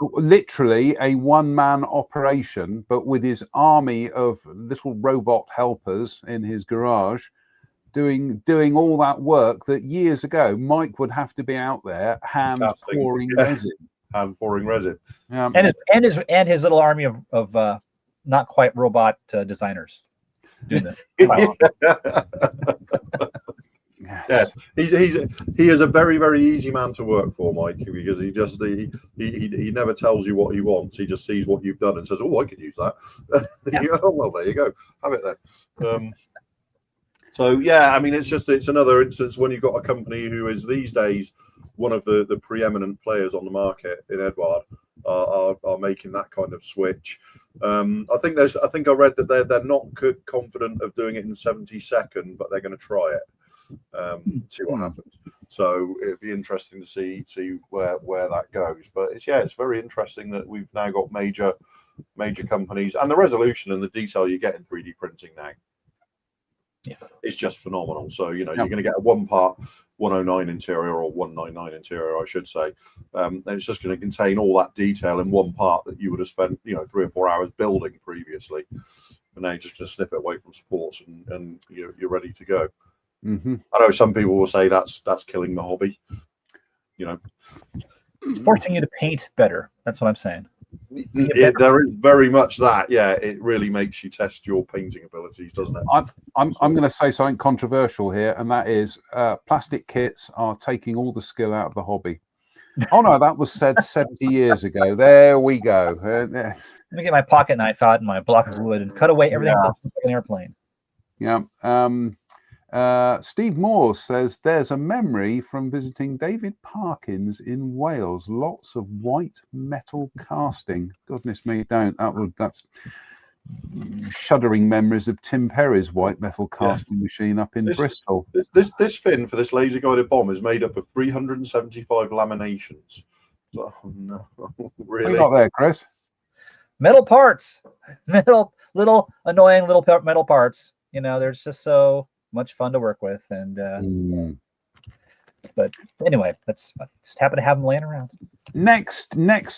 Literally a one-man operation, but with his army of little robot helpers in his garage, doing all that work that years ago Mike would have to be out there hand pouring resin. And his little army of not quite robot designers doing that. Yeah, he is a very, very easy man to work for, Mike, because he never tells you what he wants. He just sees what you've done and says, "Oh, I could use that." You go, "Oh, well, there you go, have it then." So yeah, I mean, it's another instance when you've got a company who is these days one of the preeminent players on the market in Eduard are making that kind of switch. I think I read that they're not confident of doing it in 72nd, but they're going to try it. See what happens. So it'd be interesting to see where that goes. But it's very interesting that we've now got major companies, and the resolution and the detail you get in 3D printing now is just phenomenal. So you're going to get a 1-part 109 interior, or 199 interior, I should say. And it's just going to contain all that detail in one part that you would have spent 3 or 4 hours building previously. And now you just snip it away from sports, and you're ready to go. Mm-hmm. I know some people will say that's killing the hobby. It's forcing you to paint better. That's what I'm saying. There is very much that. Yeah, it really makes you test your painting abilities, doesn't it? I'm going to say something controversial here, and that is plastic kits are taking all the skill out of the hobby. Oh no, that was said 70 years ago. There we go. Let me get my pocket knife out and my block of wood and cut away everything like an airplane. Yeah. Steve Moore says there's a memory from visiting David Parkin's in Wales. Lots of white metal casting. Goodness me, that's shuddering memories of Tim Perry's white metal casting machine up in Bristol. This fin for this laser guided bomb is made up of 375 laminations. Oh, no, really? What you got there, Chris? Metal parts, little annoying metal parts. They're just so much fun to work with, and but anyway, let's just happen to have them laying around. Next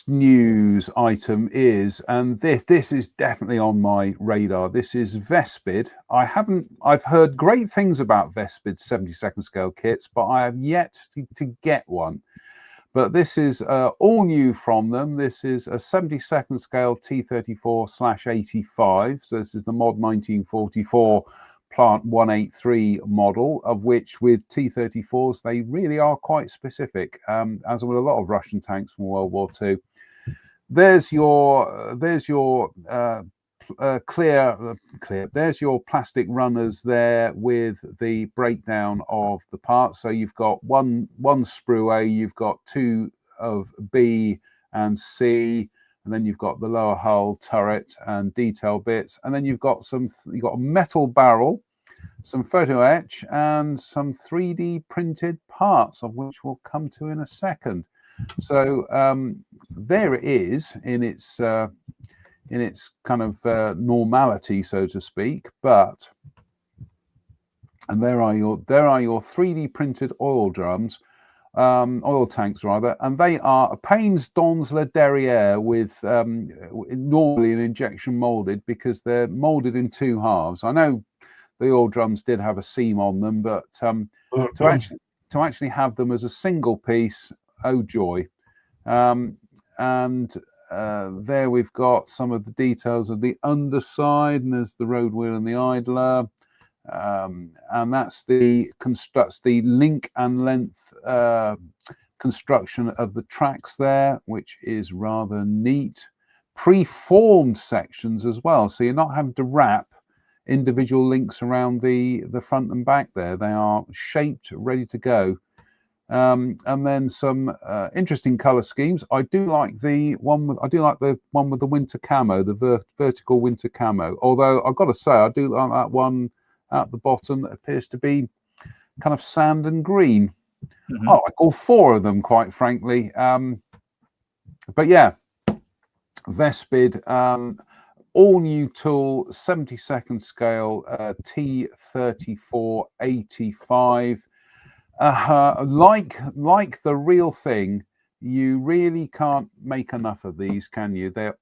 news item is, and this is definitely on my radar. This is Vespid. I've heard great things about Vespid 72nd scale kits, but I have yet to get one. But this is all new from them. This is a 72nd scale T-34/85. So this is the mod 1944 Plant 183 model, of which with T-34s they really are quite specific, as with a lot of Russian tanks from World War II. There's your clear. There's your plastic runners there with the breakdown of the parts. So you've got one sprue A, you've got 2 of B and C, and then you've got the lower hull, turret, and detail bits, and then you've got a metal barrel, some photo etch, and some 3D printed parts, of which we'll come to in a second. So there it is in its kind of normality, so to speak. And there are your 3D printed oil drums. Oil tanks rather, and they are Payne's Dons Le Derriere with normally an injection molded, because they're molded in 2 halves. I know the oil drums did have a seam on them, but to actually have them as a single piece, oh joy. There we've got some of the details of the underside, and there's the road wheel and the idler. And that's the link and length construction of the tracks there, which is rather neat. Pre-formed sections as well, so you're not having to wrap individual links around the front and back there. They are shaped, ready to go. And then some interesting color schemes. I do like the one with the winter camo, the vertical winter camo. Although I've got to say, I do like that one at the bottom that appears to be kind of sand and green. I like all 4 of them, quite frankly. But yeah, Vespid, all new tool, 72nd scale T-34/85. Like the real thing, you really can't make enough of these, can you? They're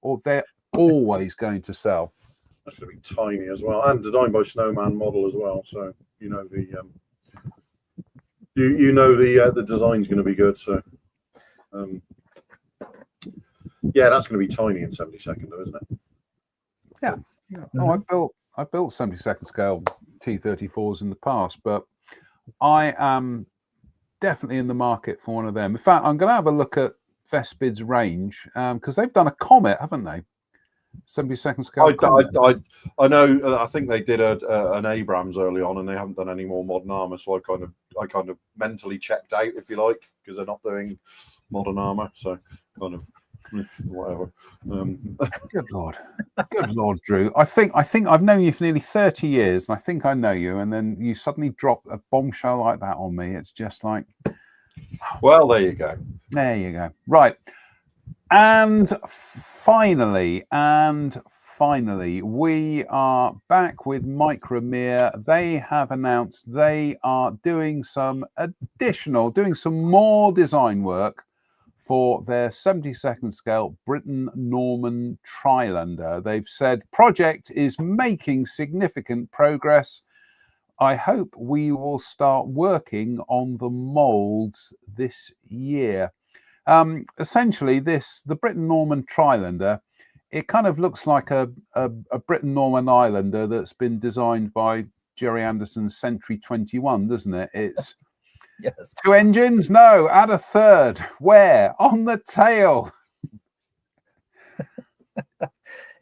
always going to sell. That's going to be tiny as well, and designed by Snowman Model as well. So the design's going to be good. So yeah, that's going to be tiny in 72nd, though, isn't it? Yeah. Oh, I've built 72nd scale T-34s in the past, but I am definitely in the market for one of them. In fact, I'm going to have a look at Vespid's range, because they've done a Comet, haven't they? 72nd scale. I know. I think they did an Abrams early on, and they haven't done any more modern armor. So I kind of mentally checked out, if you like, because they're not doing modern armor. So kind of whatever. Good lord, Drew. I think I've known you for nearly 30 years, and I think I know you, and then you suddenly drop a bombshell like that on me. It's just like, well, there you go. There you go. Right. And finally, finally, we are back with Micromere. They have announced they are doing some more design work for their 72nd scale Britten-Norman Trilander. They've said project is making significant progress. I hope we will start working on the molds this year. Essentially, the Britten-Norman Trilander, it kind of looks like a Britten-Norman Islander that's been designed by Jerry Anderson's Century 21, doesn't it? It's Yes. 2 engines? No, add a third. Where? On the tail.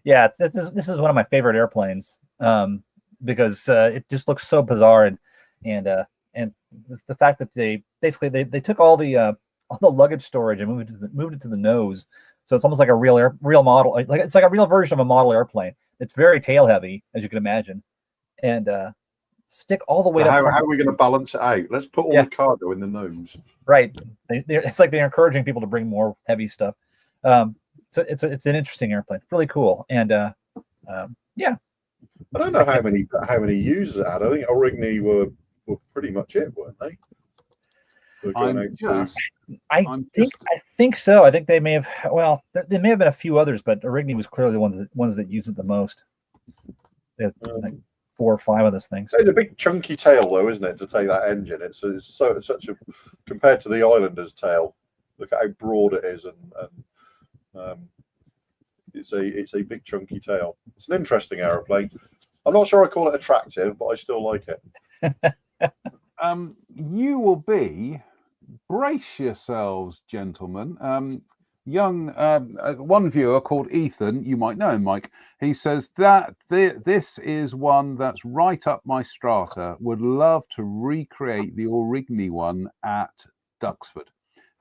Yeah, this is one of my favorite airplanes because it just looks so bizarre, and the fact that they took all the luggage storage and moved it to the nose, so it's almost like a real model, like it's like a real version of a model airplane. It's very tail heavy, as you can imagine, and stick all the weight up. How are we going to balance it out? Let's put all the cargo in the nose. Right. It's like they're encouraging people to bring more heavy stuff. So it's an interesting airplane, really cool, and yeah. I don't know how many users it had. I think Origny were pretty much it, weren't they? I think so. I think they may have. Well, there may have been a few others, but Origny was clearly the ones that used it the most. They had like 4 or 5 of those things. It's a big chunky tail, though, isn't it? To take that engine, it's such a compared to the Islander's tail. Look at how broad it is, and it's a big chunky tail. It's an interesting aeroplane. I'm not sure I call it attractive, but I still like it. You will be, brace yourselves, gentlemen. One viewer called Ethan, you might know him, Mike. He says that this is one that's right up my strata. Would love to recreate the Origny one at Duxford.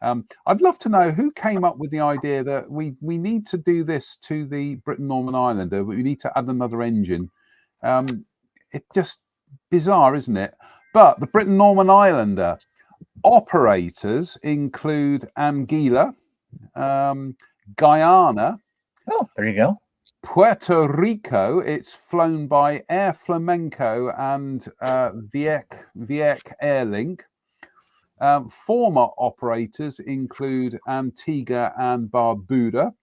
I'd love to know who came up with the idea that we need to do this to the Britten-Norman Islander, but we need to add another engine. It's just bizarre, isn't it? But the Britten-Norman Islander operators include Anguilla, Guyana. Oh, there you go. Puerto Rico. It's flown by Air Flamenco and Vieques Airlink. Former operators include Antigua and Barbuda.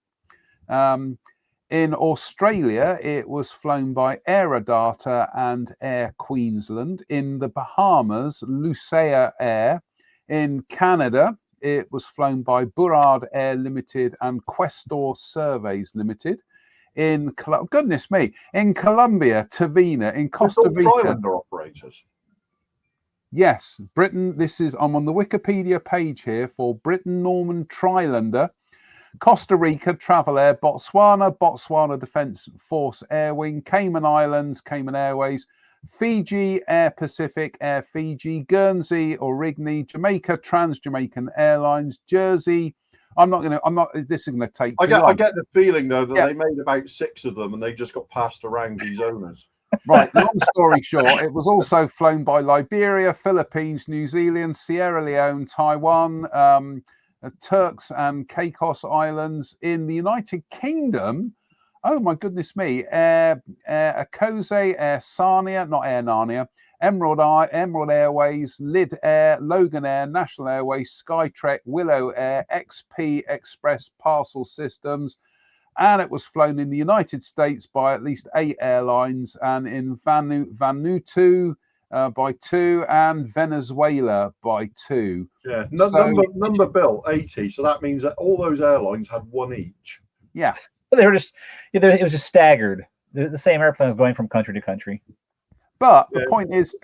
In Australia, it was flown by Aerodata and Air Queensland. In the Bahamas, Lucea Air. In Canada, it was flown by Burrard Air Limited and Questor Surveys Limited. In goodness me, in Colombia, Tavina. In Costa Rica, Trilander operators. Yes, Britain. I'm on the Wikipedia page here for Britten-Norman Trilander. Costa Rica, Travel Air, Botswana Defence Force Air Wing, Cayman Islands, Cayman Airways, Fiji, Air Pacific, Air Fiji, Guernsey, Origny, Jamaica, Trans-Jamaican Airlines, Jersey. This is going to take too long. I get the feeling, though, that they made about 6 of them and they just got passed around these owners. Right, long story short, it was also flown by Liberia, Philippines, New Zealand, Sierra Leone, Taiwan, Turks and Caicos Islands. In the United Kingdom, oh my goodness me, Air Akose, Air Sarnia, not Air Narnia, Emerald Airways, Lid Air, Logan Air, National Airways, Skytrek, Willow Air, XP Express Parcel Systems, and it was flown in the United States by at least 8 airlines, and in Vanuatu by 2, and Venezuela by 2. Yeah, number built 80, so that means that all those airlines had 1 each. Yeah, they were just it was just staggered. The same airplane was going from country to country. But the point is,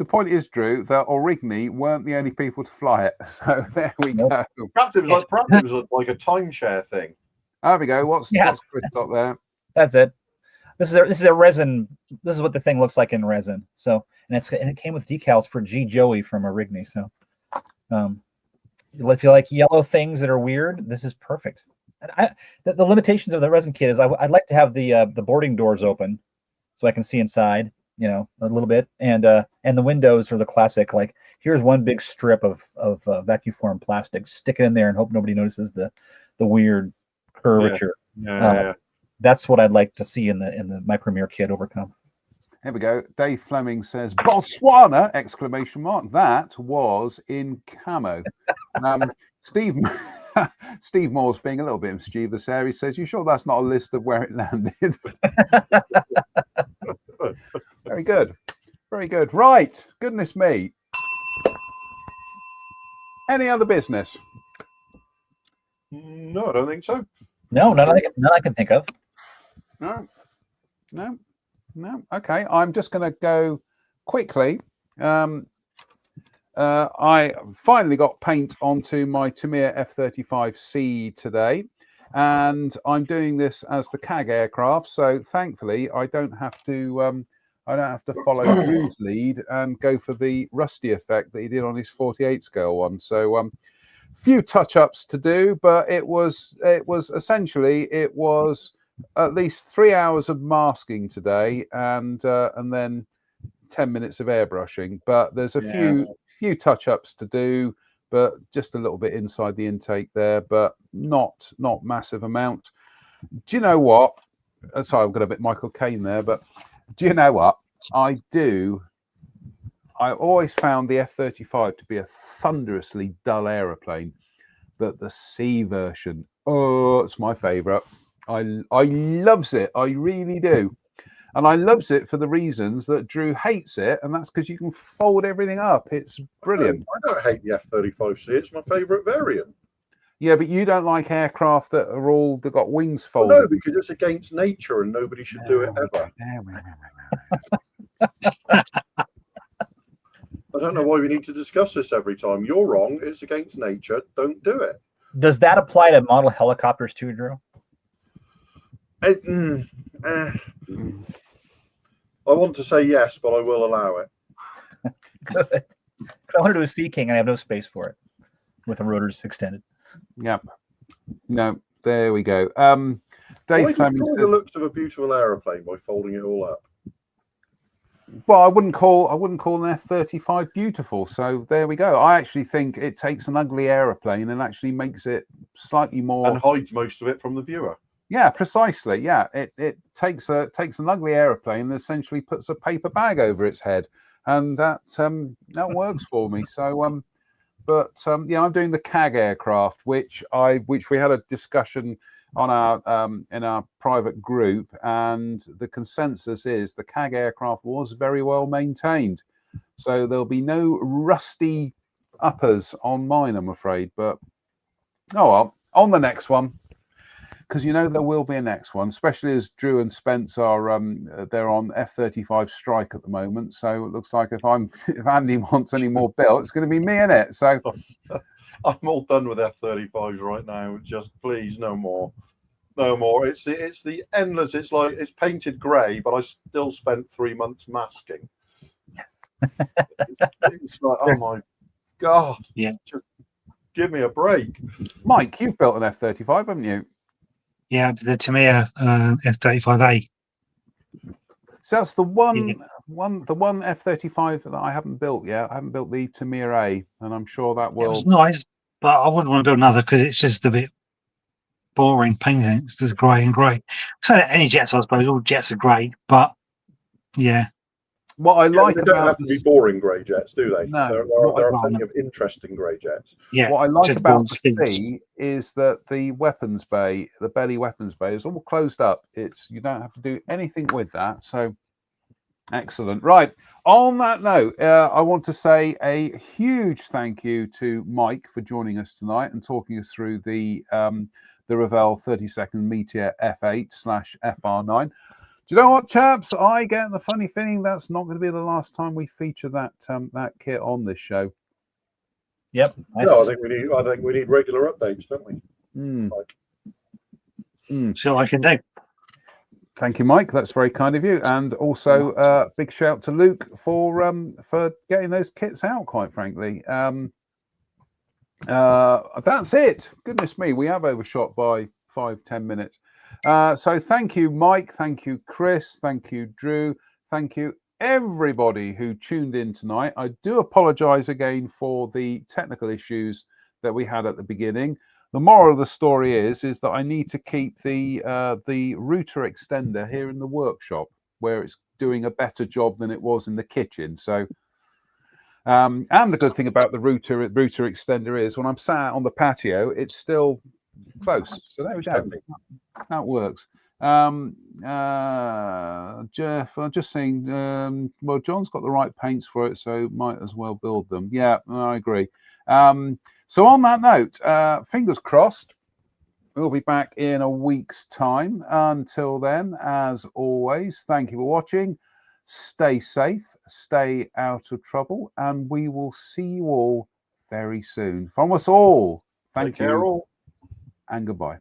Drew, that Origny weren't the only people to fly it. So there we go. Perhaps it was like a timeshare thing. There we go. What's Chris got there? That's it. This is a resin. This is what the thing looks like in resin. So and it came with decals for G. Joey from Origny. So if you like yellow things that are weird, this is perfect. And the limitations of the resin kit is I'd like to have the boarding doors open so I can see inside, a little bit, and the windows are the classic. Like here's one big strip of vacuum form plastic, stick it in there and hope nobody notices the weird curvature. Yeah. that's what I'd like to see in the Micromere kit overcome. Here we go. Dave Fleming says Botswana! Exclamation mark. That was in camo. Steve Steve Moore's being a little bit mischievous there. He says, "You sure that's not a list of where it landed?" Very good. Very good. Right. Goodness me. Any other business? No, I don't think so. No, none I can think of. No. Okay. I'm just going to go quickly. I finally got paint onto my Tamiya F-35C today, and I'm doing this as the CAG aircraft. So thankfully, I don't have to follow Drew's lead and go for the rusty effect that he did on his 48 scale one. So few touch-ups to do, but it was essentially at least 3 hours of masking today, and then 10 minutes of airbrushing. But there's a few touch-ups to do, but just a little bit inside the intake there, but not massive amount. Do you know what? Sorry, I've got a bit Michael Caine there, but do you know what? I always found the F-35 to be a thunderously dull aeroplane, but the C version, it's my favourite. I loves it. I really do. And I loves it for the reasons that Drew hates it, and that's because you can fold everything up. It's brilliant. I don't hate the F-35C. It's my favourite variant. Yeah, but you don't like aircraft that got wings folded. No, because it's against nature, and nobody should do it ever. I don't know why we need to discuss this every time. You're wrong. It's against nature. Don't do it. Does that apply to model helicopters too, Drew? I want to say yes, but I will allow it. Good. Because I want to do a Sea King, and I have no space for it with the rotors extended. Yep. No, there we go. Dave Fleming said, the looks of a beautiful aeroplane by folding it all up. Well, I wouldn't call an F-35 beautiful. So there we go. I actually think it takes an ugly aeroplane and actually makes it slightly more, and hides most of it from the viewer. Yeah, precisely. Yeah, it takes an ugly aeroplane and essentially puts a paper bag over its head, and that works for me. So, yeah, I'm doing the CAG aircraft, which we had a discussion on in our private group, and the consensus is the CAG aircraft was very well maintained. So there'll be no rusty uppers on mine, I'm afraid. But oh well, on the next one. Because there will be a next one, especially as Drew and Spence are they're on F-35 strike at the moment. So it looks like if Andy wants any more built, it's going to be me in it. So I'm all done with F-35s right now. Just please, no more. It's the endless. It's like it's painted grey, but I still spent 3 months masking. It's like, oh my god! Yeah, just give me a break. Mike, you've built an F-35, haven't you? Yeah, the Tamiya F-35A. So that's the one F-35 that I haven't built yet. I haven't built the Tamiya A, and I'm sure that will. It's nice, but I wouldn't want to build another because it's just a bit boring painting. It's just grey and grey. So any jets, I suppose, all jets are grey, but yeah. What I like they about don't have to be boring grey jets, do they? No, there are plenty of interesting grey jets. Yeah. What I like about the C is that the weapons bay, the belly weapons bay, is all closed up. You don't have to do anything with that. So excellent. Right. On that note, I want to say a huge thank you to Mike for joining us tonight and talking us through the Revell 32nd Meteor F8/FR9. Do you know what, chaps? I get the funny feeling that's not going to be the last time we feature that kit on this show. Yep. No, I think we need regular updates, don't we? So I can do. Thank you, Mike. That's very kind of you. And also, big shout to Luke for getting those kits out. Quite frankly, that's it. Goodness me, we have overshot by 5-10 minutes. So thank you, Mike. Thank you, Chris. Thank you, Drew. Thank you, everybody who tuned in tonight. I do apologize again for the technical issues that we had at the beginning. the moral of the story is that I need to keep the router extender here in the workshop, where it's doing a better job than it was in the kitchen. So, and the good thing about the router extender is when I'm sat on the patio, it's still close. So there we go. That works. Jeff, I'm just saying, well, John's got the right paints for it, so might as well build them. Yeah, I agree. So on that note, fingers crossed, we'll be back in a week's time. Until then, as always, thank you for watching. Stay safe, stay out of trouble, and we will see you all very soon. From us all, thank you, and goodbye.